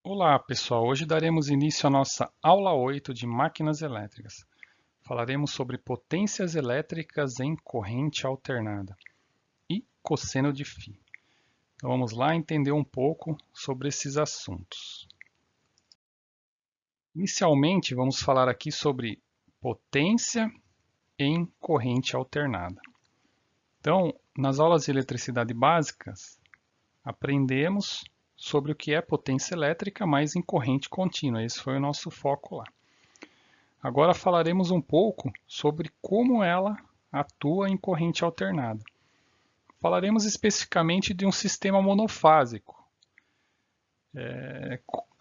Olá, pessoal. Hoje daremos início à nossa aula 8 de máquinas elétricas. Falaremos sobre potências elétricas em corrente alternada e cosseno de φ. Então vamos lá entender um pouco sobre esses assuntos. Inicialmente, vamos falar aqui sobre potência em corrente alternada. Então, nas aulas de eletricidade básicas, aprendemos sobre o que é potência elétrica, mas em corrente contínua. Esse foi o nosso foco lá. Agora falaremos um pouco sobre como ela atua em corrente alternada. Falaremos especificamente de um sistema monofásico.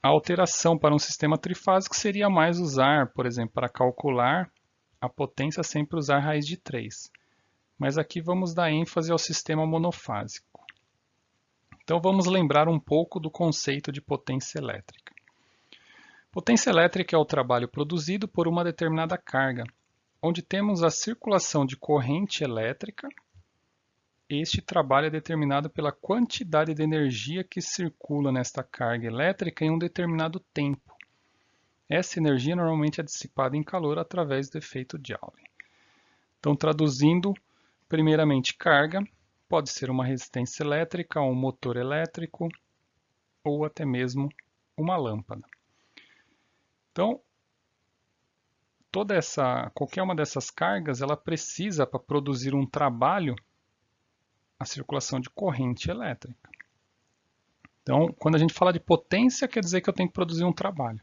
A alteração para um sistema trifásico seria mais usar, por exemplo, para calcular a potência, sempre usar raiz de 3. Mas aqui vamos dar ênfase ao sistema monofásico. Então vamos lembrar um pouco do conceito de potência elétrica. Potência elétrica é o trabalho produzido por uma determinada carga, onde temos a circulação de corrente elétrica. Este trabalho é determinado pela quantidade de energia que circula nesta carga elétrica em um determinado tempo. Essa energia normalmente é dissipada em calor através do efeito Joule. Então, traduzindo, primeiramente carga, pode ser uma resistência elétrica, um motor elétrico ou até mesmo uma lâmpada. Então, qualquer uma dessas cargas, ela precisa, para produzir um trabalho, a circulação de corrente elétrica. Então, quando a gente fala de potência, quer dizer que eu tenho que produzir um trabalho.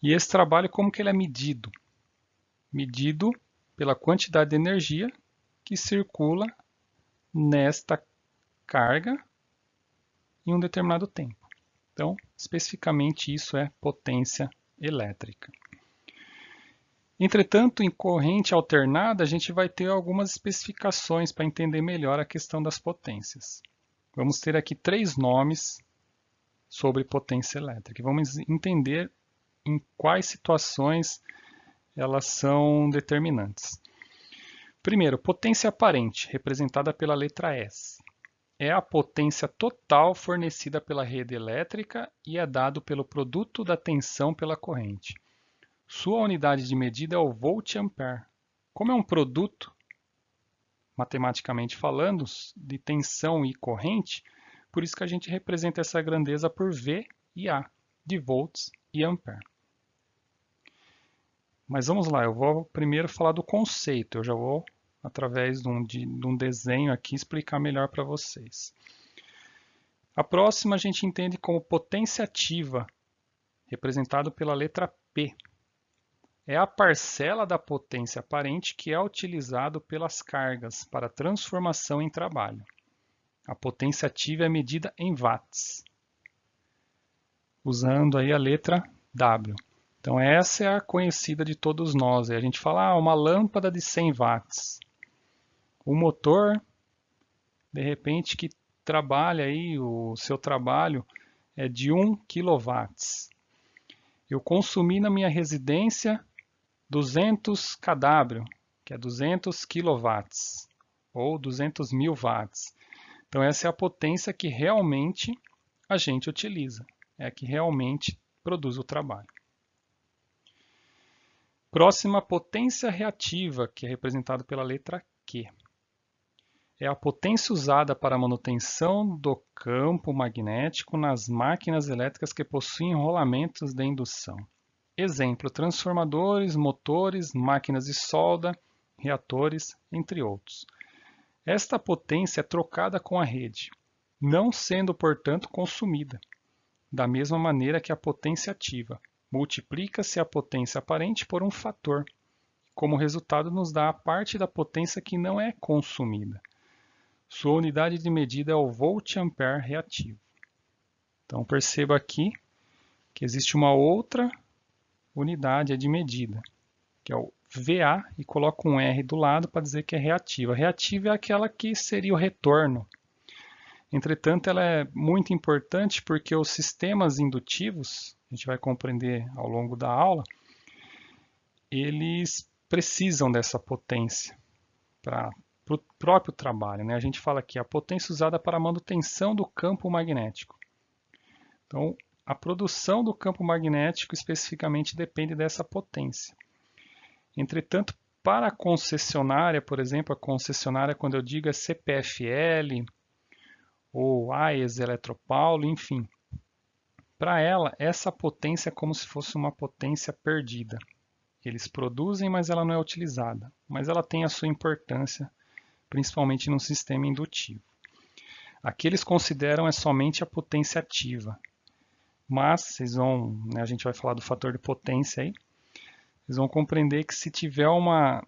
E esse trabalho, como que ele é medido? Medido pela quantidade de energia que circula nesta carga em um determinado tempo. Então, especificamente isso é potência elétrica. Entretanto, em corrente alternada, a gente vai ter algumas especificações para entender melhor a questão das potências. Vamos ter aqui 3 nomes sobre potência elétrica. Vamos entender em quais situações elas são determinantes. Primeiro, potência aparente, representada pela letra S. É a potência total fornecida pela rede elétrica e é dado pelo produto da tensão pela corrente. Sua unidade de medida é o volt-ampere. Como é um produto, matematicamente falando, de tensão e corrente, por isso que a gente representa essa grandeza por V e A, de volts e ampere. Mas vamos lá, eu vou primeiro falar do conceito, eu já vou, através de um desenho aqui, explicar melhor para vocês. A próxima a gente entende como potência ativa, representado pela letra P. É a parcela da potência aparente que é utilizado pelas cargas para transformação em trabalho. A potência ativa é medida em watts, usando aí a letra W. Então essa é a conhecida de todos nós. A gente fala, uma lâmpada de 100 watts. O motor, de repente, que trabalha aí, o seu trabalho é de 1 kW. Eu consumi na minha residência 200 kW, que é 200 kW, ou 200 mil watts. Então essa é a potência que realmente a gente utiliza, é a que realmente produz o trabalho. Próxima, potência reativa, que é representada pela letra Q. É a potência usada para a manutenção do campo magnético nas máquinas elétricas que possuem rolamentos de indução. Exemplo, transformadores, motores, máquinas de solda, reatores, entre outros. Esta potência é trocada com a rede, não sendo, portanto, consumida. Da mesma maneira que a potência ativa, multiplica-se a potência aparente por um fator. Como resultado, nos dá a parte da potência que não é consumida. Sua unidade de medida é o volt-ampere reativo. Então perceba aqui que existe uma outra unidade de medida, que é o VA, e coloco um R do lado para dizer que é reativa. A reativa é aquela que seria o retorno. Entretanto, ela é muito importante porque os sistemas indutivos, a gente vai compreender ao longo da aula, eles precisam dessa potência para o próprio trabalho. A gente fala aqui a potência usada para a manutenção do campo magnético. Então, a produção do campo magnético especificamente depende dessa potência. Entretanto, para a concessionária, por exemplo, a concessionária, quando eu digo é CPFL ou AES Eletropaulo, enfim, para ela, essa potência é como se fosse uma potência perdida. Eles produzem, mas ela não é utilizada, mas ela tem a sua importância, principalmente no sistema indutivo. Aqui eles consideram é somente a potência ativa, mas vocês vão, né, a gente vai falar do fator de potência aí, vocês vão compreender que se tiver uma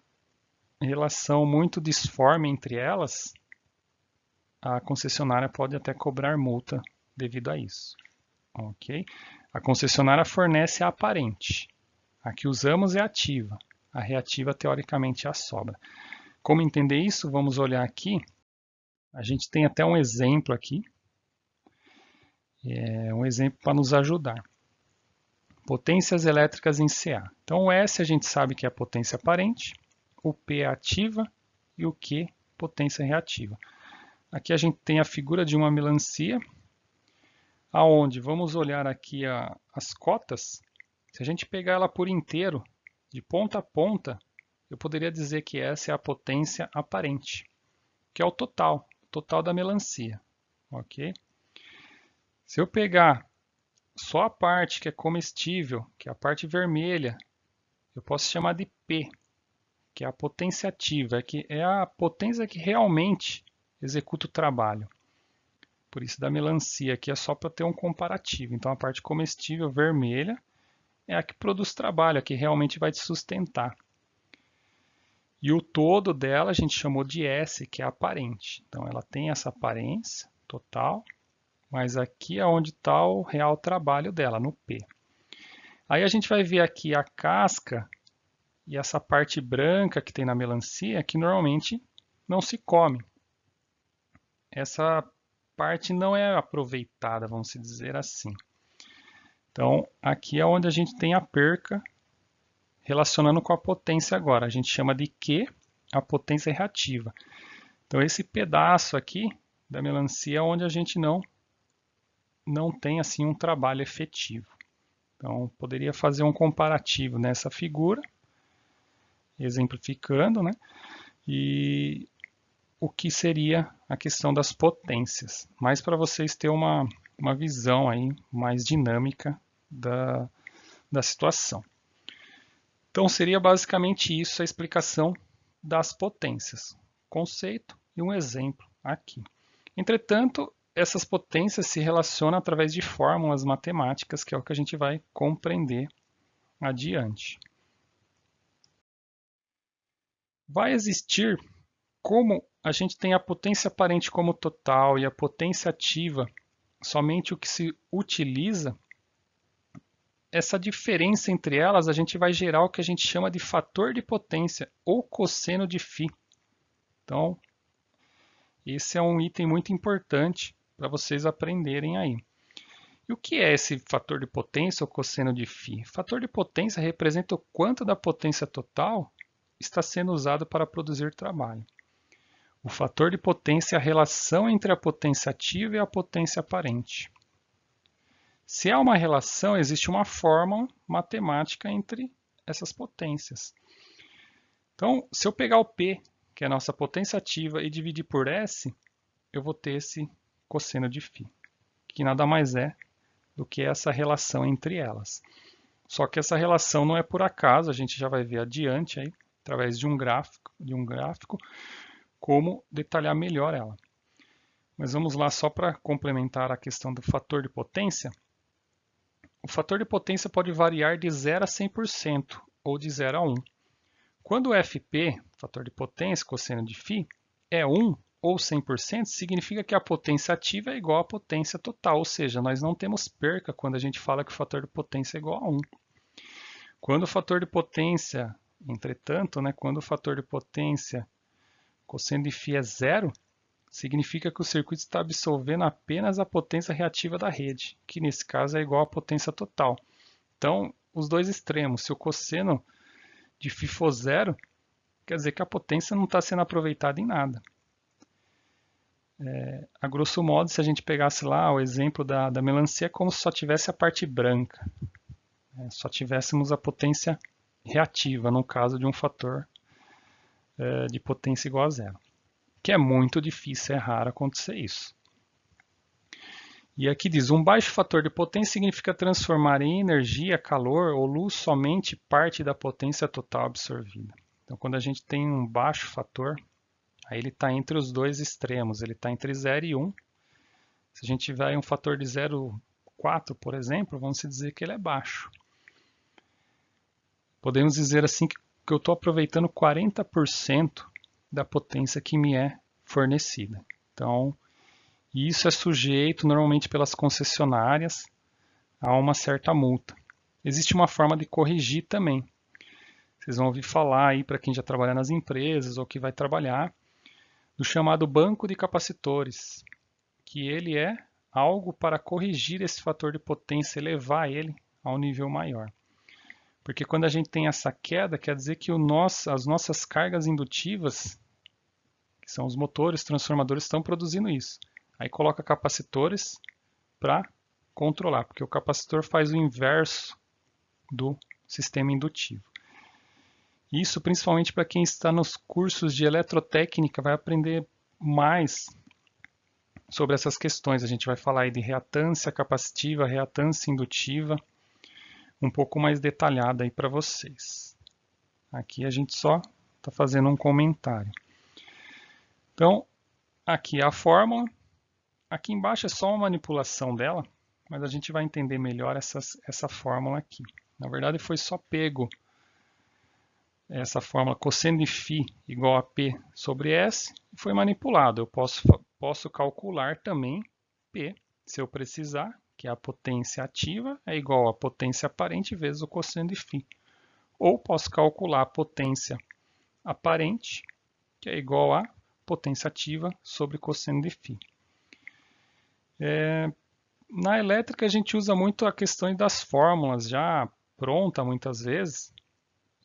relação muito disforme entre elas, a concessionária pode até cobrar multa devido a isso. Ok? A concessionária fornece a aparente. A que usamos é a ativa. A reativa, teoricamente, é a sobra. Como entender isso? Vamos olhar aqui. A gente tem até um exemplo aqui. É um exemplo para nos ajudar. Potências elétricas em CA. Então, o S a gente sabe que é a potência aparente, o P é ativa e o Q, potência reativa. Aqui a gente tem a figura de uma melancia, aonde vamos olhar aqui as cotas. Se a gente pegar ela por inteiro, de ponta a ponta, eu poderia dizer que essa é a potência aparente, que é o total da melancia. Ok? Se eu pegar só a parte que é comestível, que é a parte vermelha, eu posso chamar de P, que é a potência ativa, que é a potência que realmente executa o trabalho. Por isso da melancia aqui é só para ter um comparativo. Então a parte comestível vermelha é a que produz trabalho, a que realmente vai te sustentar. E o todo dela a gente chamou de S, que é aparente. Então ela tem essa aparência total, mas aqui é onde está o real trabalho dela, no P. Aí a gente vai ver aqui a casca e essa parte branca que tem na melancia, que normalmente não se come. Essa parte não é aproveitada, vamos dizer assim. Então, aqui é onde a gente tem a perca relacionando com a potência agora. A gente chama de Q, a potência reativa. Então, esse pedaço aqui da melancia é onde a gente não tem assim um trabalho efetivo. Então, poderia fazer um comparativo nessa figura, exemplificando, né? E o que seria a questão das potências, mas para vocês terem uma visão aí mais dinâmica da situação. Então seria basicamente isso a explicação das potências, conceito e um exemplo aqui. Entretanto, essas potências se relacionam através de fórmulas matemáticas, que é o que a gente vai compreender adiante. Vai existir, como a gente tem a potência aparente como total e a potência ativa somente o que se utiliza, essa diferença entre elas a gente vai gerar o que a gente chama de fator de potência ou cosseno de φ. Então, esse é um item muito importante para vocês aprenderem aí. E o que é esse fator de potência ou cosseno de φ? Fator de potência representa o quanto da potência total está sendo usado para produzir trabalho. O fator de potência é a relação entre a potência ativa e a potência aparente. Se há uma relação, existe uma fórmula matemática entre essas potências. Então, se eu pegar o P, que é a nossa potência ativa, e dividir por S, eu vou ter esse cosseno de φ, que nada mais é do que essa relação entre elas. Só que essa relação não é por acaso, a gente já vai ver adiante, aí, através de um gráfico, como detalhar melhor ela. Mas vamos lá só para complementar a questão do fator de potência. O fator de potência pode variar de 0 a 100% ou de 0 a 1. Quando o FP, fator de potência, cosseno de φ, é 1 ou 100%, significa que a potência ativa é igual à potência total, ou seja, nós não temos perca quando a gente fala que o fator de potência é igual a 1. Quando o fator de potência, entretanto, quando o fator de potência cosseno de φ é 0, significa que o circuito está absorvendo apenas a potência reativa da rede, que nesse caso é igual à potência total. Então, os dois extremos, se o cosseno de φ for 0, quer dizer que a potência não está sendo aproveitada em nada. A grosso modo, se a gente pegasse lá o exemplo da melancia, é como se só tivesse a parte branca, só tivéssemos a potência reativa, no caso de um fator de potência igual a zero, que é muito difícil, é raro acontecer isso. E aqui diz, um baixo fator de potência significa transformar em energia, calor ou luz somente parte da potência total absorvida. Então, quando a gente tem um baixo fator, aí ele está entre os dois extremos, ele está entre 0 e 1. Se a gente tiver um fator de 0,4, por exemplo, vamos dizer que ele é baixo. Podemos dizer assim que eu estou aproveitando 40% da potência que me é fornecida. Então, isso é sujeito normalmente pelas concessionárias a uma certa multa. Existe uma forma de corrigir também. Vocês vão ouvir falar aí para quem já trabalha nas empresas ou que vai trabalhar, do chamado banco de capacitores, que ele é algo para corrigir esse fator de potência, elevar ele a um nível maior. Porque quando a gente tem essa queda, quer dizer que as nossas cargas indutivas, que são os motores, transformadores, estão produzindo isso. Aí coloca capacitores para controlar, porque o capacitor faz o inverso do sistema indutivo. Isso principalmente para quem está nos cursos de eletrotécnica vai aprender mais sobre essas questões. A gente vai falar aí de reatância capacitiva, reatância indutiva, um pouco mais detalhada aí para vocês. Aqui a gente só está fazendo um comentário. Então, aqui é a fórmula. Aqui embaixo é só uma manipulação dela, mas a gente vai entender melhor essa fórmula aqui. Na verdade, foi só pego essa fórmula cosseno de φ igual a P sobre S e foi manipulado. Eu posso calcular também P, se eu precisar, que é a potência ativa, é igual a potência aparente vezes o cosseno de φ. Ou posso calcular a potência aparente, que é igual a potência ativa sobre cosseno de φ. Na elétrica a gente usa muito a questão das fórmulas já pronta muitas vezes,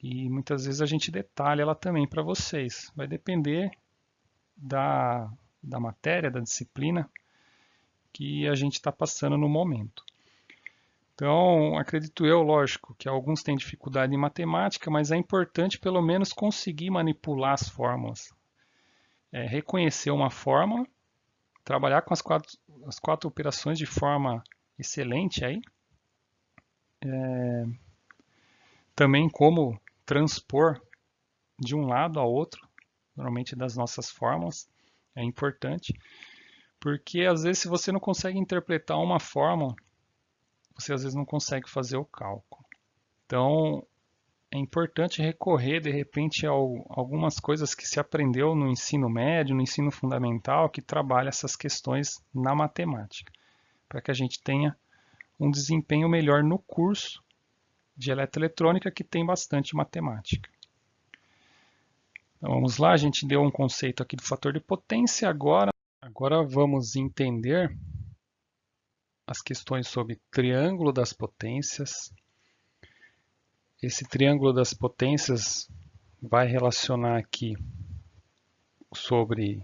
e muitas vezes a gente detalha ela também para vocês. Vai depender da matéria, da disciplina que a gente está passando no momento. Então, acredito eu, lógico, que alguns têm dificuldade em matemática, mas é importante pelo menos conseguir manipular as fórmulas. Reconhecer uma fórmula, trabalhar com as quatro operações de forma excelente aí. Também como transpor de um lado ao outro, normalmente das nossas fórmulas, é importante, porque às vezes se você não consegue interpretar uma fórmula, você às vezes não consegue fazer o cálculo. Então, é importante recorrer de repente a algumas coisas que se aprendeu no ensino médio, no ensino fundamental, que trabalha essas questões na matemática, para que a gente tenha um desempenho melhor no curso de eletroeletrônica que tem bastante matemática. Então vamos lá, a gente deu um conceito aqui do fator de potência, agora vamos entender as questões sobre triângulo das potências. Esse triângulo das potências vai relacionar aqui sobre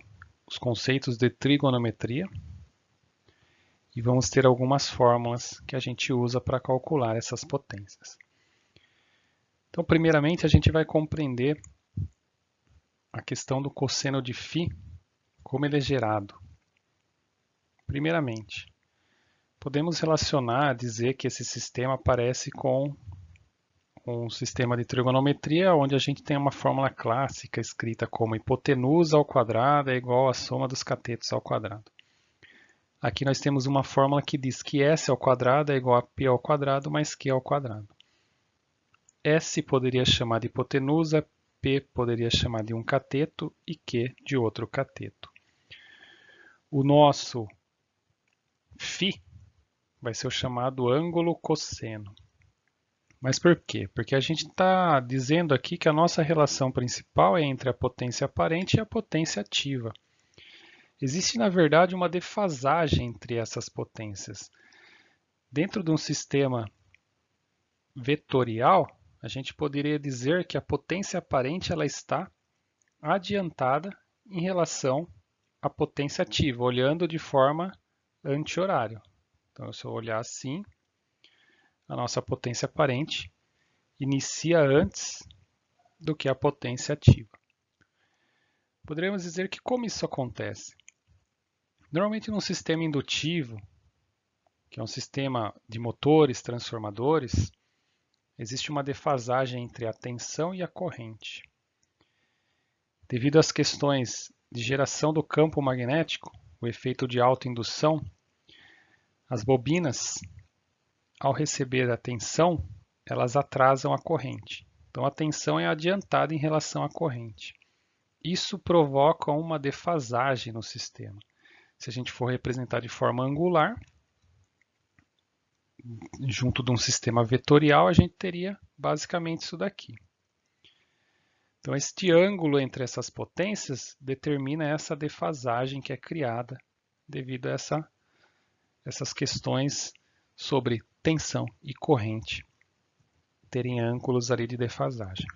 os conceitos de trigonometria e vamos ter algumas fórmulas que a gente usa para calcular essas potências. Então, primeiramente, a gente vai compreender a questão do cosseno de φ, como ele é gerado. Primeiramente, podemos relacionar, dizer que esse sistema parece com um sistema de trigonometria, onde a gente tem uma fórmula clássica escrita como hipotenusa ao quadrado é igual à soma dos catetos ao quadrado. Aqui nós temos uma fórmula que diz que S ao quadrado é igual a P ao quadrado mais Q ao quadrado. S poderia chamar de hipotenusa, P poderia chamar de um cateto e Q de outro cateto. O nosso φ vai ser o chamado ângulo cosseno. Mas por quê? Porque a gente está dizendo aqui que a nossa relação principal é entre a potência aparente e a potência ativa. Existe, na verdade, uma defasagem entre essas potências. Dentro de um sistema vetorial, a gente poderia dizer que a potência aparente ela está adiantada em relação a potência ativa, olhando de forma anti-horário. Então, se eu olhar assim, a nossa potência aparente inicia antes do que a potência ativa. Poderíamos dizer que como isso acontece? Normalmente num sistema indutivo, que é um sistema de motores, transformadores, existe uma defasagem entre a tensão e a corrente. Devido às questões de geração do campo magnético, o efeito de autoindução, as bobinas, ao receber a tensão, elas atrasam a corrente. Então a tensão é adiantada em relação à corrente. Isso provoca uma defasagem no sistema. Se a gente for representar de forma angular, junto de um sistema vetorial, a gente teria basicamente isso daqui. Então, este ângulo entre essas potências determina essa defasagem que é criada devido a essas questões sobre tensão e corrente terem ângulos ali de defasagem.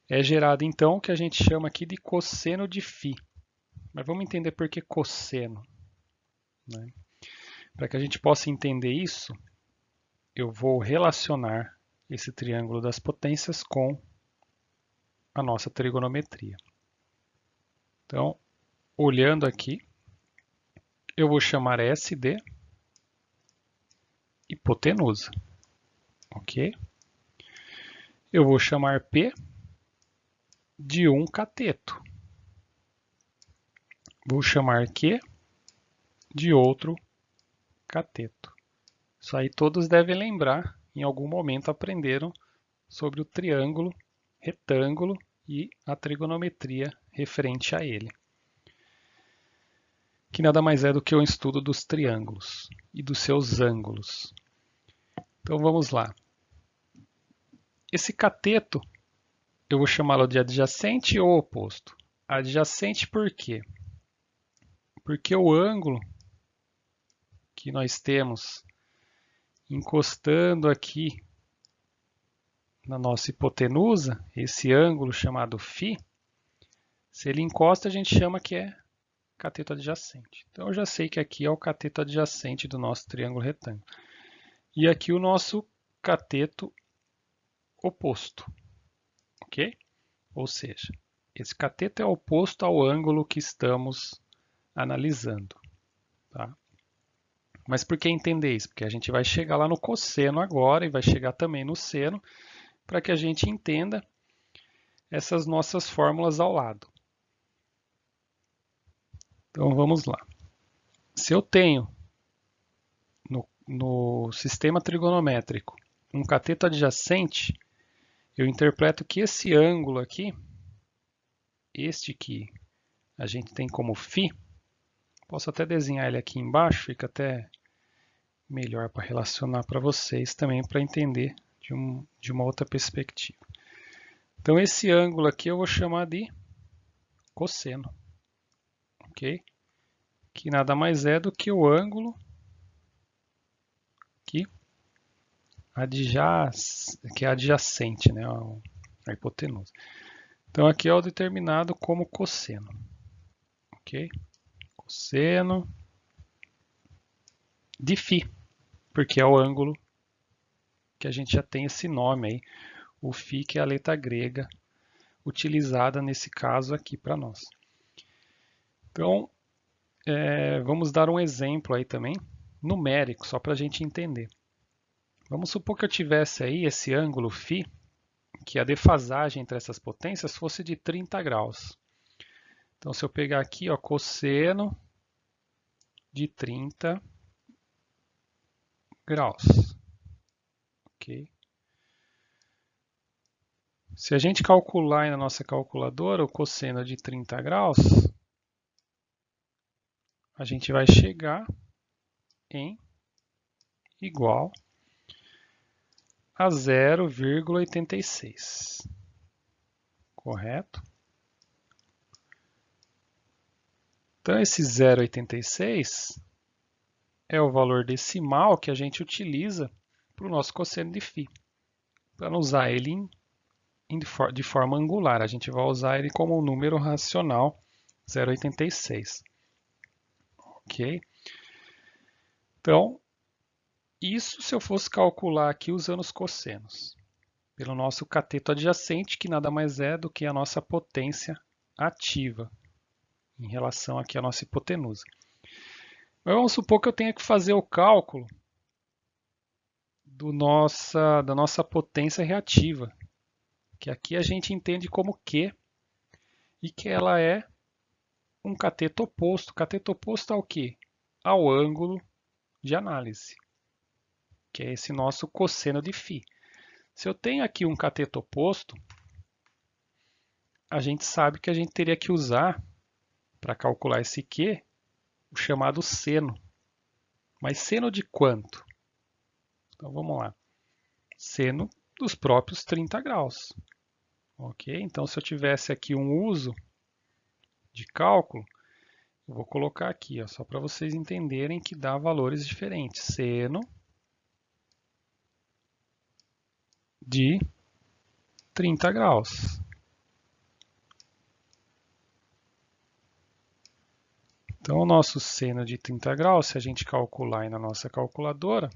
É gerado então o que a gente chama aqui de cosseno de φ. Mas vamos entender por que cosseno, né? Para que a gente possa entender isso, eu vou relacionar esse triângulo das potências com a nossa trigonometria. Então, olhando aqui, eu vou chamar S de hipotenusa, ok? Eu vou chamar P de um cateto. Vou chamar Q de outro cateto. Isso aí todos devem lembrar, em algum momento aprenderam sobre o triângulo, retângulo e a trigonometria referente a ele, que nada mais é do que o estudo dos triângulos e dos seus ângulos. Então vamos lá. Esse cateto, eu vou chamá-lo de adjacente ou oposto. Adjacente por quê? Porque o ângulo que nós temos encostando aqui na nossa hipotenusa, esse ângulo chamado φ, se ele encosta, a gente chama que é cateto adjacente. Então eu já sei que aqui é o cateto adjacente do nosso triângulo retângulo. E aqui o nosso cateto oposto, ok? Ou seja, esse cateto é oposto ao ângulo que estamos analisando, tá? Mas por que entender isso? Porque a gente vai chegar lá no cosseno agora e vai chegar também no seno para que a gente entenda essas nossas fórmulas ao lado. Então vamos lá. Se eu tenho no sistema trigonométrico um cateto adjacente, eu interpreto que esse ângulo aqui, este que a gente tem como φ, posso até desenhar ele aqui embaixo, fica até melhor para relacionar para vocês também, para entender de uma outra perspectiva. Então esse ângulo aqui eu vou chamar de cosseno, ok? Que nada mais é do que o ângulo que é adjacente, né, à hipotenusa. Então aqui é o determinado como cosseno, ok? Cosseno de φ, porque é o ângulo que a gente já tem esse nome aí, o φ, que é a letra grega utilizada nesse caso aqui para nós. Então, vamos dar um exemplo aí também, numérico, só para a gente entender. Vamos supor que eu tivesse aí esse ângulo φ, que a defasagem entre essas potências fosse de 30 graus. Então, se eu pegar aqui, ó, cosseno de 30 graus. Ok? Se a gente calcular aí na nossa calculadora o cosseno de 30 graus, a gente vai chegar em igual a 0,86. Correto? Então, esse 0,86 é o valor decimal que a gente utiliza para o nosso cosseno de φ. Para não usar ele de forma angular, a gente vai usar ele como um número racional 0,86. Ok? Então, isso se eu fosse calcular aqui usando os cossenos, pelo nosso cateto adjacente, que nada mais é do que a nossa potência ativa, em relação aqui à nossa hipotenusa. Mas vamos supor que eu tenha que fazer o cálculo da nossa potência reativa, que aqui a gente entende como Q, e que ela é um cateto oposto. Cateto oposto ao quê? Ao ângulo de análise, que é esse nosso cosseno de φ. Se eu tenho aqui um cateto oposto, a gente sabe que a gente teria que usar, para calcular esse Q, o chamado seno. Mas seno de quanto? Então vamos lá. Seno dos próprios 30 graus. Ok? Então se eu tivesse aqui um uso de cálculo, eu vou colocar aqui, ó, só para vocês entenderem que dá valores diferentes. Seno de 30 graus. Então, o nosso seno de 30 graus, se a gente calcular aí na nossa calculadora,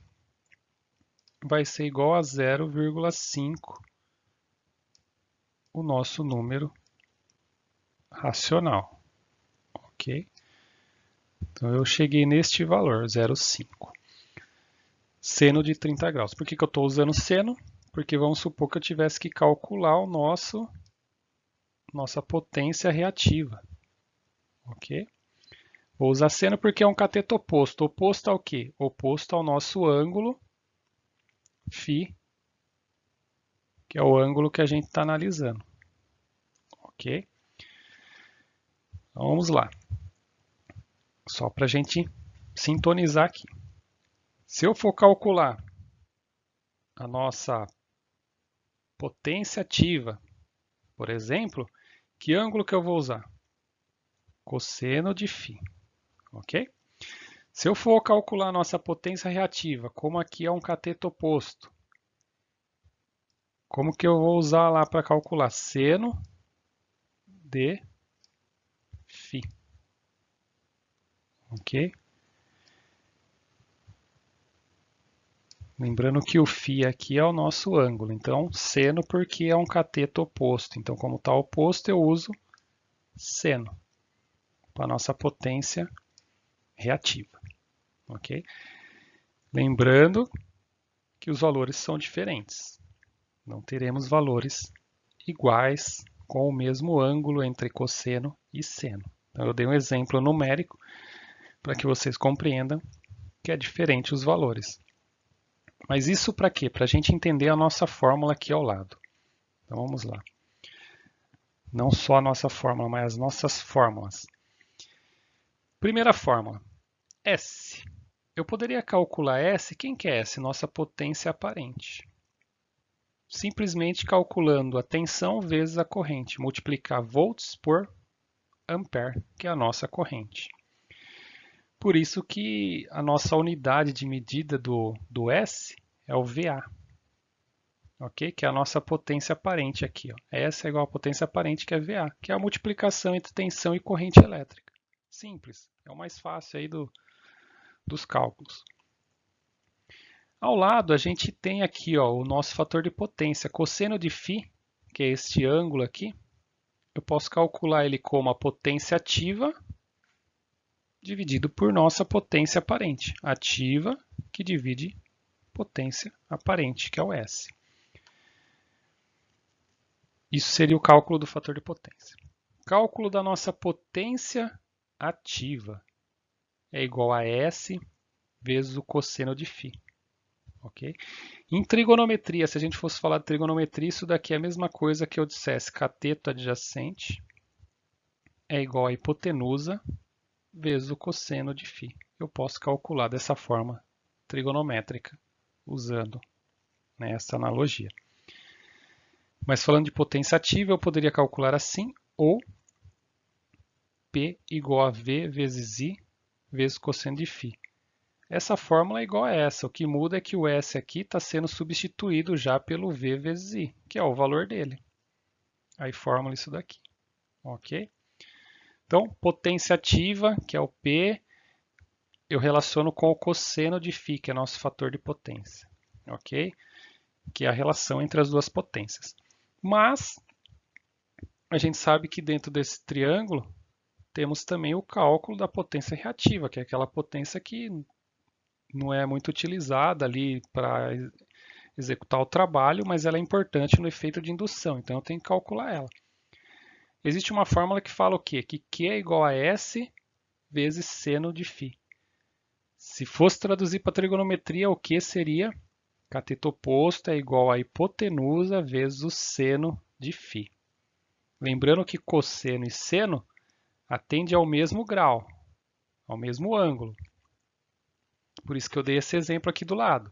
vai ser igual a 0,5 o nosso número racional. Ok? Então, eu cheguei neste valor, 0,5. Seno de 30 graus. Por que eu estou usando seno? Porque vamos supor que eu tivesse que calcular nossa potência reativa. Ok? Vou usar seno porque é um cateto oposto. Oposto ao quê? Oposto ao nosso ângulo φ, que é o ângulo que a gente está analisando. Ok? Então vamos lá. Só para a gente sintonizar aqui. Se eu for calcular a nossa potência ativa, por exemplo, que ângulo que eu vou usar? Cosseno de φ. Ok? Se eu for calcular a nossa potência reativa, como aqui é um cateto oposto, como que eu vou usar lá para calcular? Seno de φ. Ok? Lembrando que o φ aqui é o nosso ângulo, então seno porque é um cateto oposto. Então, como está oposto, eu uso seno para a nossa potência reativa. Ok? Lembrando que os valores são diferentes. Não teremos valores iguais com o mesmo ângulo entre cosseno e seno. Então, eu dei um exemplo numérico para que vocês compreendam que é diferente os valores. Mas isso para quê? Para a gente entender a nossa fórmula aqui ao lado. Então vamos lá. Não só a nossa fórmula, mas as nossas fórmulas. Primeira fórmula, S. Eu poderia calcular S, quem que é S? Nossa potência aparente. Simplesmente calculando a tensão vezes a corrente, multiplicar volts por ampere, que é a nossa corrente. Por isso que a nossa unidade de medida do S é o VA, ok? Que é a nossa potência aparente aqui. Ó. S é igual a potência aparente, que é VA, que é a multiplicação entre tensão e corrente elétrica. Simples, é o mais fácil aí dos cálculos. Ao lado, a gente tem aqui ó, o nosso fator de potência, cosseno de φ, que é este ângulo aqui. Eu posso calcular ele como a potência ativa dividido por nossa potência aparente. Ativa que divide potência aparente, que é o S. Isso seria o cálculo do fator de potência. Cálculo da nossa potência ativa é igual a S vezes o cosseno de φ. Okay? Em trigonometria, se a gente fosse falar de trigonometria, isso daqui é a mesma coisa que eu dissesse cateto adjacente é igual a hipotenusa vezes o cosseno de φ. Eu posso calcular dessa forma trigonométrica, usando essa analogia. Mas falando de potência ativa, eu poderia calcular assim, ou P igual a V vezes I vezes cosseno de φ. Essa fórmula é igual a essa, o que muda é que o S aqui está sendo substituído já pelo V vezes I, que é o valor dele. Aí fórmula isso daqui, ok? Então, potência ativa, que é o P, eu relaciono com o cosseno de φ, que é nosso fator de potência, ok? Que é a relação entre as duas potências. Mas a gente sabe que dentro desse triângulo temos também o cálculo da potência reativa, que é aquela potência que não é muito utilizada ali para executar o trabalho, mas ela é importante no efeito de indução, então eu tenho que calcular ela. Existe uma fórmula que fala o quê? Que Q é igual a S vezes seno de φ. Se fosse traduzir para trigonometria, o Q seria cateto oposto é igual a hipotenusa vezes o seno de φ. Lembrando que cosseno e seno atendem ao mesmo grau, ao mesmo ângulo. Por isso que eu dei esse exemplo aqui do lado.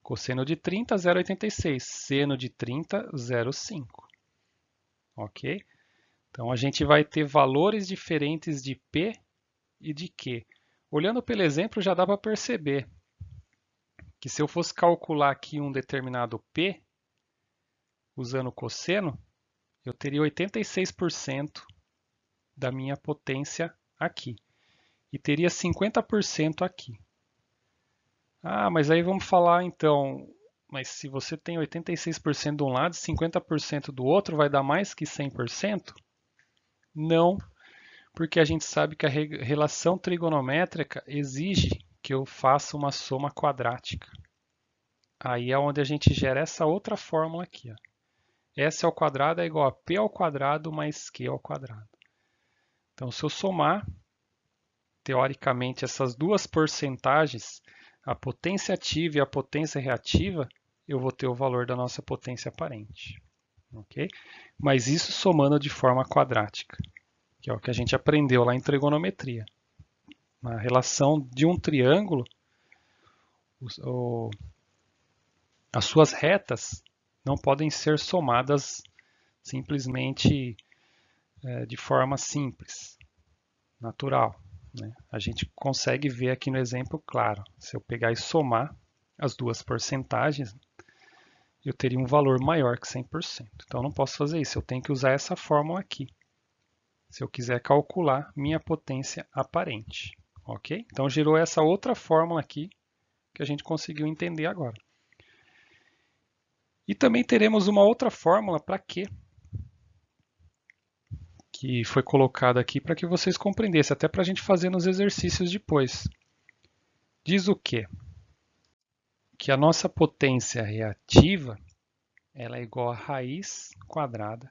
Cosseno de 30, 0,86. Seno de 30, 0,5. Ok? Então, a gente vai ter valores diferentes de P e de Q. Olhando pelo exemplo, já dá para perceber que se eu fosse calcular aqui um determinado P, usando cosseno, eu teria 86% da minha potência aqui. E teria 50% aqui. Ah, mas aí vamos falar então, mas se você tem 86% de um lado e 50% do outro, vai dar mais que 100%? Não, porque a gente sabe que a relação trigonométrica exige que eu faça uma soma quadrática. Aí é onde a gente gera essa outra fórmula aqui. Ó. S ao quadrado é igual a P ao quadrado mais Q ao quadrado. Então, se eu somar, teoricamente, essas duas porcentagens, a potência ativa e a potência reativa, eu vou ter o valor da nossa potência aparente. Okay? Mas isso somando de forma quadrática, que é o que a gente aprendeu lá em trigonometria. Na relação de um triângulo, as suas retas não podem ser somadas simplesmente de forma simples, natural. Né? A gente consegue ver aqui no exemplo claro. Se eu pegar e somar as duas porcentagens, eu teria um valor maior que 100%. Então, eu não posso fazer isso. Eu tenho que usar essa fórmula aqui, se eu quiser calcular minha potência aparente. Ok? Então, gerou essa outra fórmula aqui que a gente conseguiu entender agora. E também teremos uma outra fórmula para Q, que foi colocada aqui para que vocês compreendessem, até para a gente fazer nos exercícios depois. Diz o quê? Que a nossa potência reativa ela é igual a raiz quadrada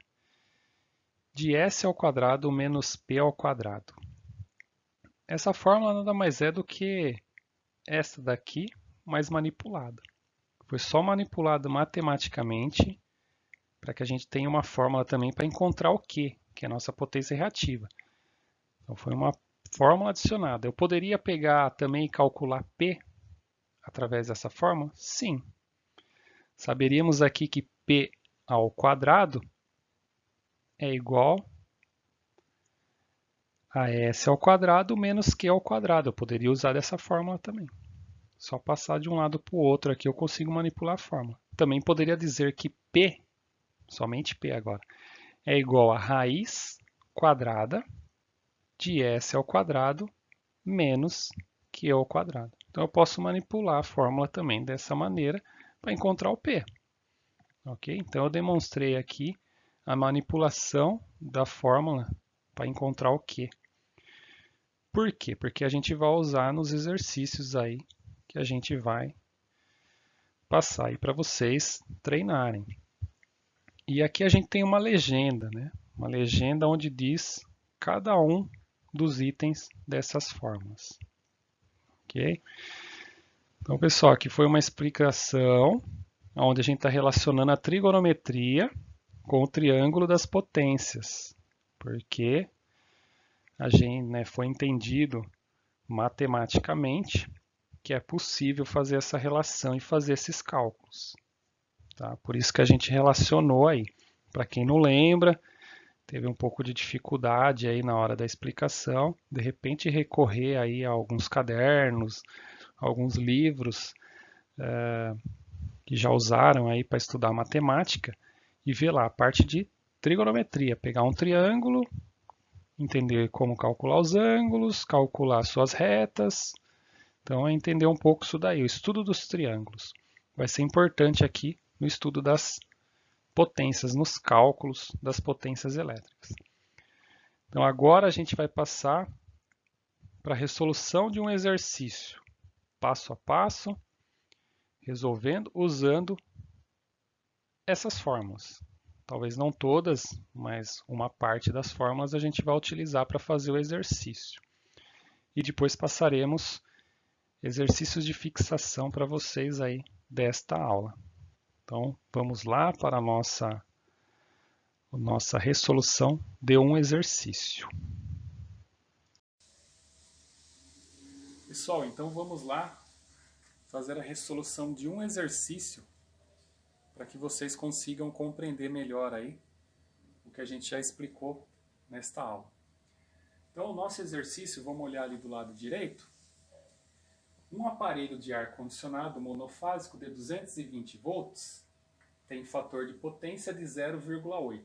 de S ao quadrado menos P ao quadrado. Essa fórmula nada mais é do que essa daqui, mais manipulada. Foi só manipulado matematicamente para que a gente tenha uma fórmula também para encontrar o Q, que é a nossa potência reativa. Então foi uma fórmula adicionada. Eu poderia pegar também e calcular P através dessa fórmula? Sim. Saberíamos aqui que P ao quadrado é igual a S ao quadrado menos Q ao quadrado. Eu poderia usar dessa fórmula também. Só passar de um lado para o outro aqui eu consigo manipular a fórmula. Também poderia dizer que P, somente P agora, é igual a raiz quadrada de S ao quadrado menos Q ao quadrado. Então eu posso manipular a fórmula também dessa maneira para encontrar o P. Ok? Então eu demonstrei aqui a manipulação da fórmula para encontrar o Q. Por quê? Porque a gente vai usar nos exercícios aí que a gente vai passar aí para vocês treinarem. E aqui a gente tem uma legenda, né? Uma legenda onde diz cada um dos itens dessas fórmulas. Ok? Então, pessoal, aqui foi uma explicação onde a gente está relacionando a trigonometria com o triângulo das potências, porque a gente foi entendido matematicamente que é possível fazer essa relação e fazer esses cálculos. Tá? Por isso que a gente relacionou aí. Para quem não lembra, teve um pouco de dificuldade aí na hora da explicação, de repente recorrer aí a alguns cadernos, alguns livros que já usaram aí para estudar matemática e ver lá a parte de trigonometria, pegar um triângulo entender como calcular os ângulos, calcular suas retas. Então, é entender um pouco isso daí, o estudo dos triângulos. Vai ser importante aqui no estudo das potências, nos cálculos das potências elétricas. Então, agora a gente vai passar para a resolução de um exercício, passo a passo, resolvendo usando essas fórmulas. Talvez não todas, mas uma parte das fórmulas a gente vai utilizar para fazer o exercício. E depois passaremos exercícios de fixação para vocês aí desta aula. Então, vamos lá para a nossa resolução de um exercício. Pessoal, então vamos lá fazer a resolução de um exercício para que vocês consigam compreender melhor aí o que a gente já explicou nesta aula. Então, o nosso exercício, vamos olhar ali do lado direito, um aparelho de ar-condicionado monofásico de 220 volts tem fator de potência de 0,8.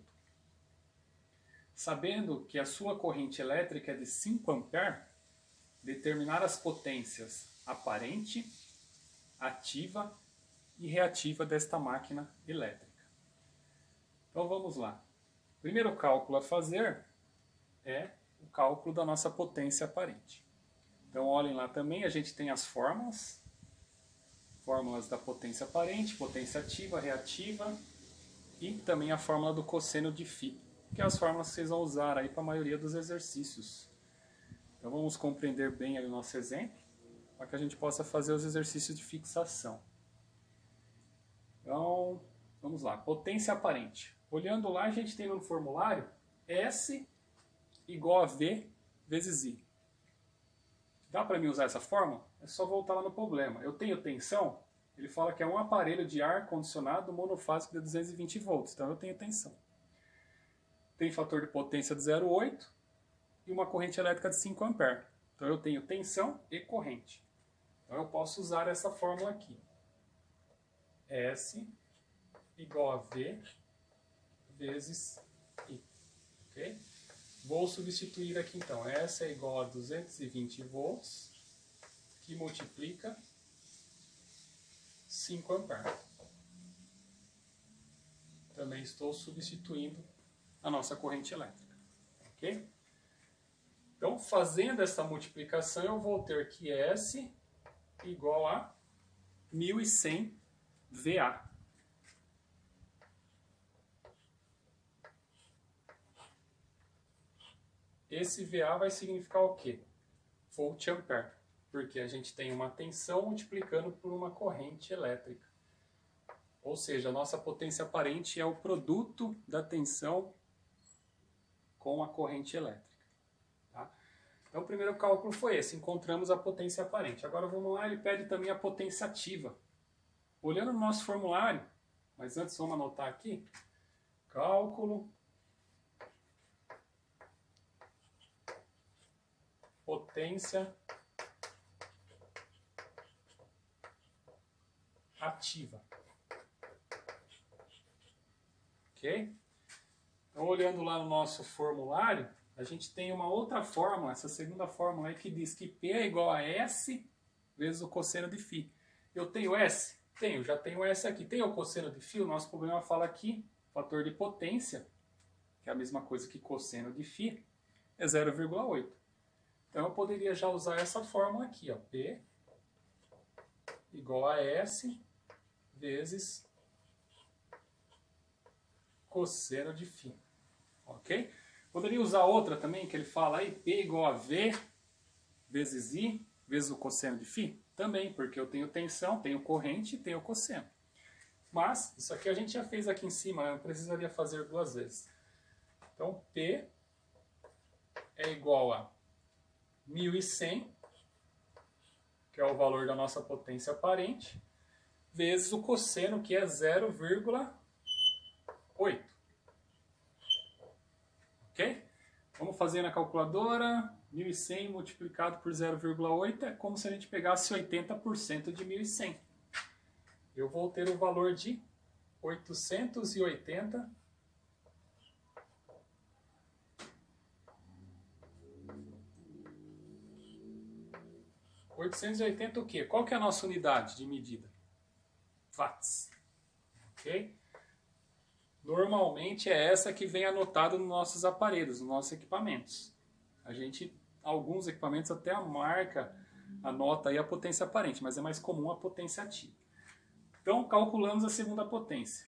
Sabendo que a sua corrente elétrica é de 5 A, determinar as potências aparente, ativa e reativa desta máquina elétrica. Então vamos lá. O primeiro cálculo a fazer é o cálculo da nossa potência aparente. Então olhem lá também, a gente tem as fórmulas da potência aparente, potência ativa, reativa e também a fórmula do cosseno de φ, que é as fórmulas que vocês vão usar aí para a maioria dos exercícios. Então vamos compreender bem aí o nosso exemplo, para que a gente possa fazer os exercícios de fixação. Então, vamos lá, potência aparente. Olhando lá, a gente tem no formulário S igual a V vezes I. Dá para mim usar essa fórmula? É só voltar lá no problema. Eu tenho tensão, ele fala que é um aparelho de ar condicionado monofásico de 220 volts, então eu tenho tensão. Tem fator de potência de 0,8 e uma corrente elétrica de 5 A. Então eu tenho tensão e corrente. Então eu posso usar essa fórmula aqui. S igual a V vezes I. Okay? Vou substituir aqui então. S é igual a 220 volts, que multiplica 5 A. Também estou substituindo a nossa corrente elétrica. Ok? Então, fazendo essa multiplicação, eu vou ter que S igual a 1100 VA. Esse VA vai significar o quê? Volt ampere, porque a gente tem uma tensão multiplicando por uma corrente elétrica. Ou seja, a nossa potência aparente é o produto da tensão com a corrente elétrica. Tá? Então o primeiro cálculo foi esse, encontramos a potência aparente. Agora vamos lá, ele pede também a potência ativa. Olhando no nosso formulário, mas antes vamos anotar aqui, cálculo, potência ativa. Ok? Então, olhando lá no nosso formulário, a gente tem uma outra fórmula, essa segunda fórmula aí, que diz que P é igual a S vezes o cosseno de φ. Eu tenho S? Tenho, já tenho S aqui. Tem o cosseno de φ? O nosso problema fala aqui, fator de potência, que é a mesma coisa que cosseno de φ, é 0,8. Então eu poderia já usar essa fórmula aqui, ó, P igual a S vezes cosseno de φ. Ok? Poderia usar outra também, que ele fala aí, P igual a V vezes I vezes o cosseno de φ? Também, porque eu tenho tensão, tenho corrente e tenho cosseno. Mas, isso aqui a gente já fez aqui em cima, eu precisaria fazer duas vezes. Então, P é igual a 1100, que é o valor da nossa potência aparente, vezes o cosseno, que é 0,8. Ok? Vamos fazer na calculadora. 1100 multiplicado por 0,8 é como se a gente pegasse 80% de 1100. Eu vou ter o valor de 880 880 o quê? Qual que é a nossa unidade de medida? Watts. Ok? Normalmente é essa que vem anotada nos nossos aparelhos, nos nossos equipamentos. Alguns equipamentos até a marca anota aí a potência aparente, mas é mais comum a potência ativa. Então calculamos a segunda potência.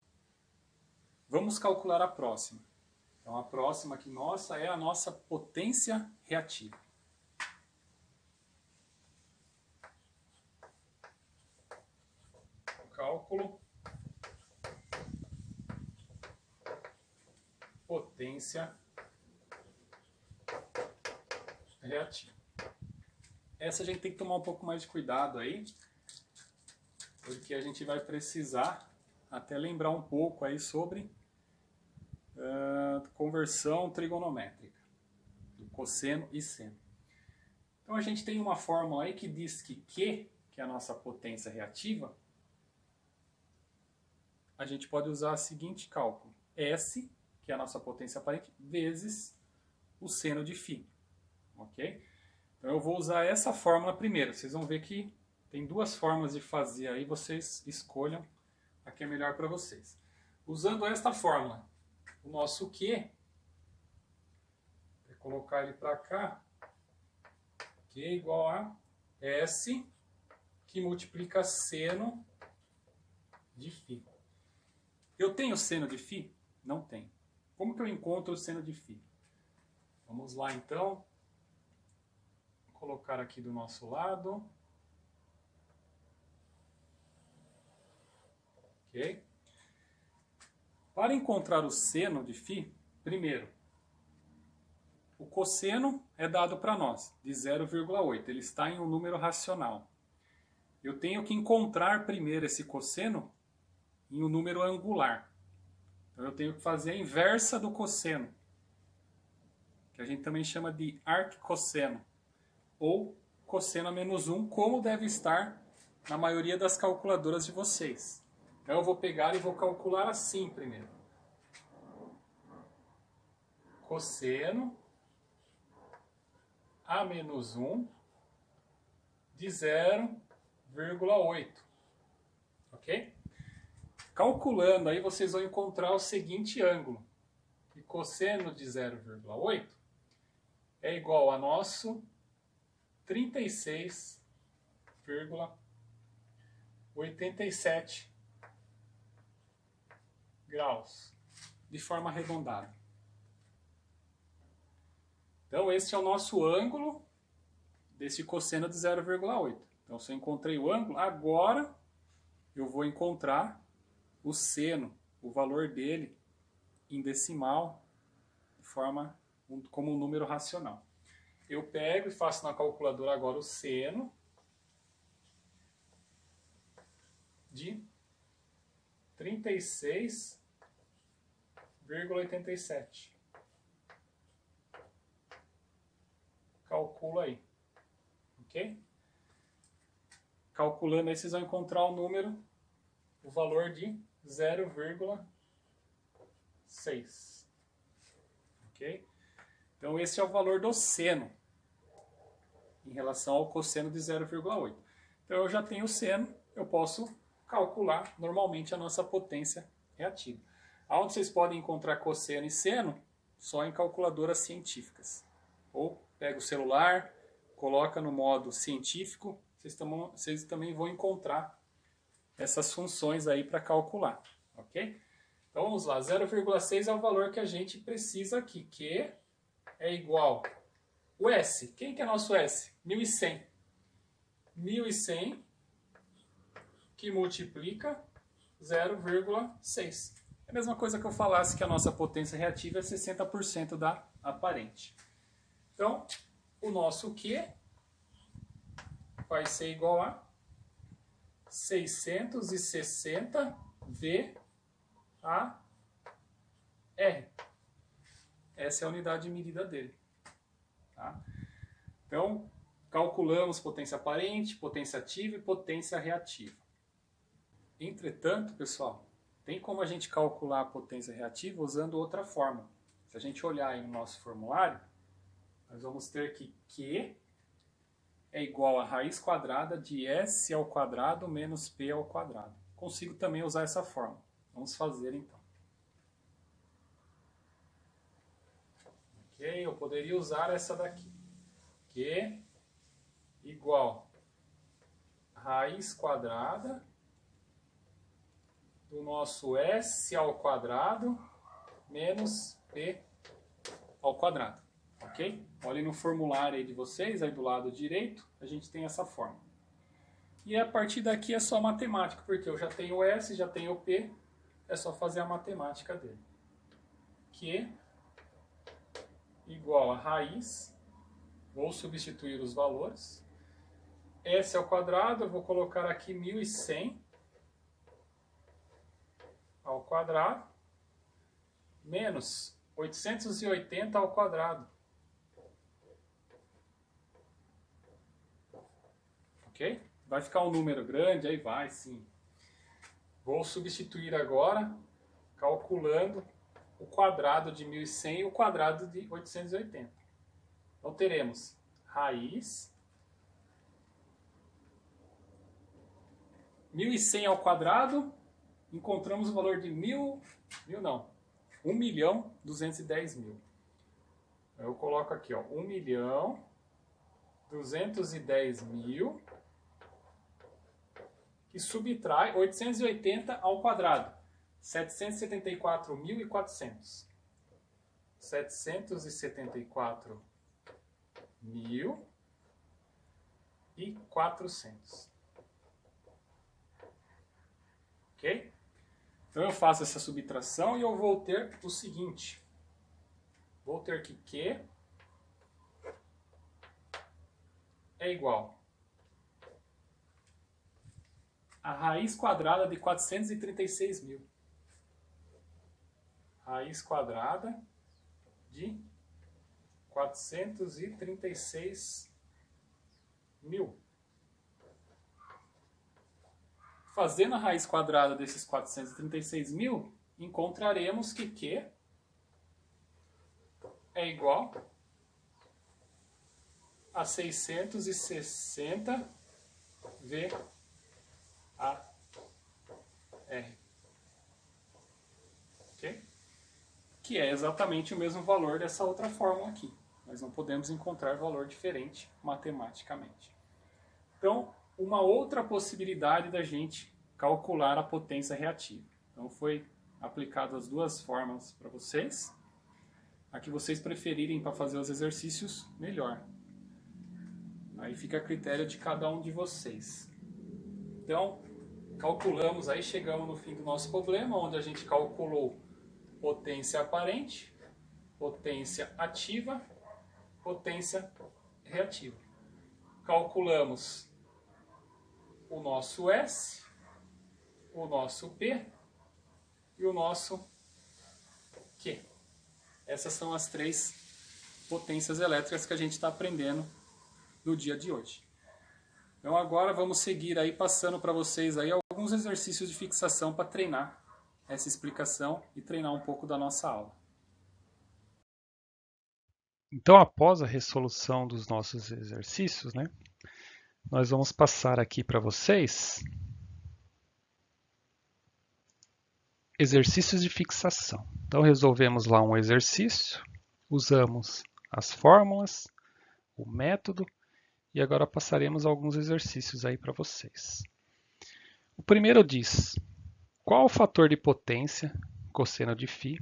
Vamos calcular a próxima. Então a próxima aqui nossa é a nossa potência reativa. Cálculo potência reativa. Essa a gente tem que tomar um pouco mais de cuidado aí, porque a gente vai precisar até lembrar um pouco aí sobre conversão trigonométrica do cosseno e seno. Então a gente tem uma fórmula aí que diz que Q, que é a nossa potência reativa, a gente pode usar o seguinte cálculo: S, que é a nossa potência aparente, vezes o seno de φ. Ok? Então eu vou usar essa fórmula primeiro. Vocês vão ver que tem duas formas de fazer aí, vocês escolham a que é melhor para vocês. Usando esta fórmula, o nosso Q, vou colocar ele para cá, Q é igual a S, que multiplica seno de φ. Eu tenho seno de φ? Não tenho. Como que eu encontro o seno de φ? Vamos lá então. Vou colocar aqui do nosso lado. Ok? Para encontrar o seno de φ, primeiro, o cosseno é dado para nós, de 0,8. Ele está em um número racional. Eu tenho que encontrar primeiro esse cosseno em um número angular. Então eu tenho que fazer a inversa do cosseno, que a gente também chama de arquicosseno, ou cosseno a menos 1, como deve estar na maioria das calculadoras de vocês. Então eu vou pegar e vou calcular assim primeiro. Cosseno a menos 1 de 0,8. Ok? Calculando, aí vocês vão encontrar o seguinte ângulo. Que cosseno de 0,8 é igual a nosso 36,87 graus, de forma arredondada. Então esse é o nosso ângulo desse cosseno de 0,8. Então se eu encontrei o ângulo, agora eu vou encontrar o seno, o valor dele em decimal, de forma como um número racional. Eu pego e faço na calculadora agora o seno de 36,87. Calculo aí. Ok? Calculando aí, vocês vão encontrar o número, o valor de 0,6. Ok? Então esse é o valor do seno em relação ao cosseno de 0,8. Então eu já tenho o seno, eu posso calcular normalmente a nossa potência reativa. Aonde vocês podem encontrar cosseno e seno? Só em calculadoras científicas. Ou pega o celular, coloca no modo científico, vocês também vão encontrar essas funções aí para calcular. Ok? Então vamos lá, 0,6 é o valor que a gente precisa aqui, que é igual o S. Quem que é nosso S? 1100. 1100 que multiplica 0,6. É a mesma coisa que eu falasse que a nossa potência reativa é 60% da aparente. Então, o nosso Q vai ser igual a 660 VAR. Essa é a unidade de medida dele. Tá? Então, calculamos potência aparente, potência ativa e potência reativa. Entretanto, pessoal, tem como a gente calcular a potência reativa usando outra fórmula. Se a gente olhar aí no nosso formulário, nós vamos ter que Q é igual a raiz quadrada de S ao quadrado menos P ao quadrado. Consigo também usar essa fórmula. Vamos fazer então. Ok? Eu poderia usar essa daqui. Q igual a raiz quadrada do nosso S ao quadrado menos P ao quadrado. Ok? Olhem no formulário aí de vocês, aí do lado direito, a gente tem essa fórmula. E a partir daqui é só matemática, porque eu já tenho o S, já tenho o P, é só fazer a matemática dele. Q igual a raiz, vou substituir os valores. S ao quadrado, eu vou colocar aqui 1100 ao quadrado, menos 880 ao quadrado. Ok? Vai ficar um número grande, aí vai sim. Vou substituir agora, calculando o quadrado de 1100 e o quadrado de 880. Então teremos raiz 1100 ao quadrado, encontramos o valor de 1.210.000. Eu coloco aqui, ó, 1.210.000, que subtrai 880 ao quadrado, 774.400. 774.400. Ok? Então eu faço essa subtração e eu vou ter o seguinte. Vou ter que Q é igual a raiz quadrada de 436.000. Raiz quadrada de 436.000. Fazendo a raiz quadrada desses 436.000, encontraremos que Q é igual a 660 VAR. Ok? Que é exatamente o mesmo valor dessa outra fórmula aqui. Nós não podemos encontrar valor diferente matematicamente. Então, uma outra possibilidade da gente calcular a potência reativa. Então, foi aplicado as duas fórmulas para vocês. A que vocês preferirem para fazer os exercícios, melhor. Aí fica a critério de cada um de vocês. Então, calculamos aí, chegamos no fim do nosso problema, onde a gente calculou potência aparente, potência ativa, potência reativa. Calculamos o nosso S, o nosso P e o nosso Q. Essas são as três potências elétricas que a gente está aprendendo no dia de hoje. Então agora vamos seguir aí passando para vocês aí alguns exercícios de fixação para treinar essa explicação e treinar um pouco da nossa aula. Então, após a resolução dos nossos exercícios, né, nós vamos passar aqui para vocês exercícios de fixação. Então, resolvemos lá um exercício, usamos as fórmulas, o método, e agora passaremos alguns exercícios aí para vocês. O primeiro diz: qual o fator de potência, cosseno de φ,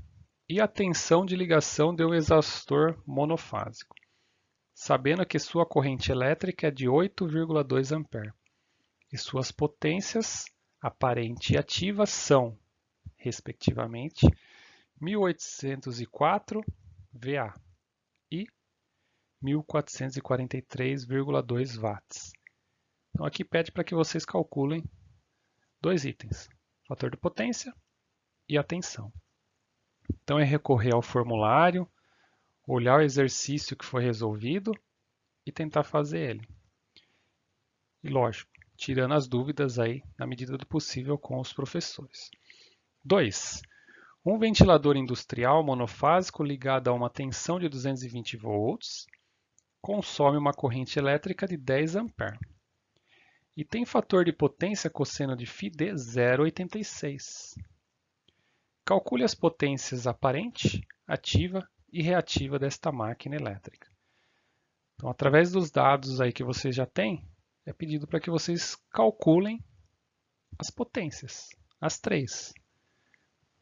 e a tensão de ligação de um exaustor monofásico, sabendo que sua corrente elétrica é de 8,2 A e suas potências aparente e ativa são, respectivamente, 1804 VA e 1443,2 watts. Então aqui pede para que vocês calculem dois itens, fator de potência e a tensão. Então é recorrer ao formulário, olhar o exercício que foi resolvido e tentar fazer ele. E lógico, tirando as dúvidas aí na medida do possível com os professores. 2. Um ventilador industrial monofásico ligado a uma tensão de 220 volts consome uma corrente elétrica de 10 A e tem fator de potência cosseno de φ de 0,86. Calcule as potências aparente, ativa e reativa desta máquina elétrica. Então, através dos dados aí que vocês já têm, é pedido para que vocês calculem as potências, as três.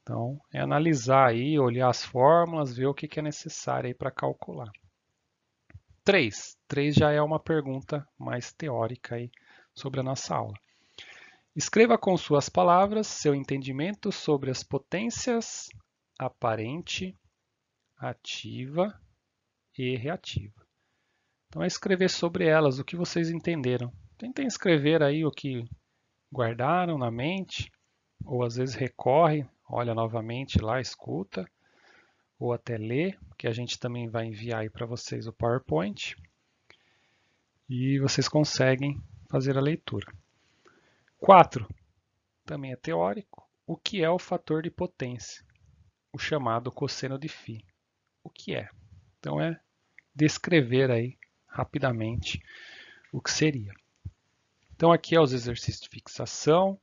Então, é analisar aí, olhar as fórmulas, ver o que é necessário aí para calcular. 3 já é uma pergunta mais teórica aí sobre a nossa aula. Escreva com suas palavras seu entendimento sobre as potências aparente, ativa e reativa. Então é escrever sobre elas o que vocês entenderam. Tentem escrever aí o que guardaram na mente, ou às vezes recorre, olha novamente lá, escuta, ou até lê, que a gente também vai enviar aí para vocês o PowerPoint. E vocês conseguem fazer a leitura. 4. Também é teórico. O que é o fator de potência? O chamado cosseno de φ. O que é? Então é descrever aí rapidamente o que seria. Então aqui é os exercícios de fixação.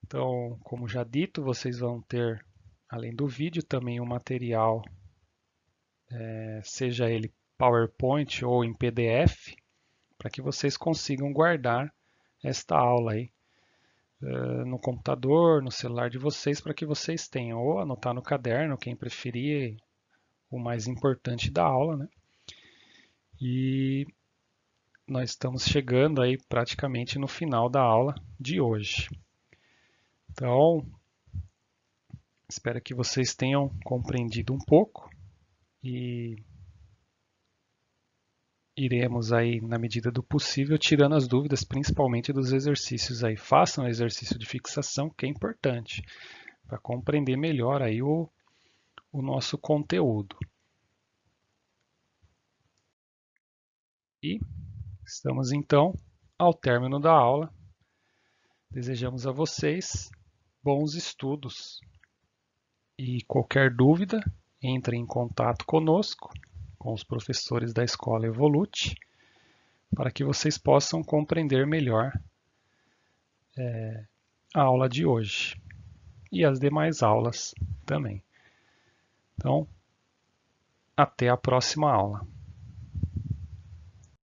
Então, como já dito, vocês vão ter, além do vídeo, também um material, seja ele PowerPoint ou em PDF, para que vocês consigam guardar esta aula aí no computador, no celular de vocês, para que vocês tenham, ou anotar no caderno, quem preferir, o mais importante da aula, né? E nós estamos chegando aí praticamente no final da aula de hoje. Então, espero que vocês tenham compreendido um pouco e iremos aí, na medida do possível, tirando as dúvidas, principalmente dos exercícios aí. Façam o exercício de fixação, que é importante, para compreender melhor aí o nosso conteúdo. E estamos então ao término da aula. Desejamos a vocês bons estudos e qualquer dúvida, entre em contato conosco, com os professores da Escola Evolute, para que vocês possam compreender melhor a aula de hoje e as demais aulas também. Então, até a próxima aula.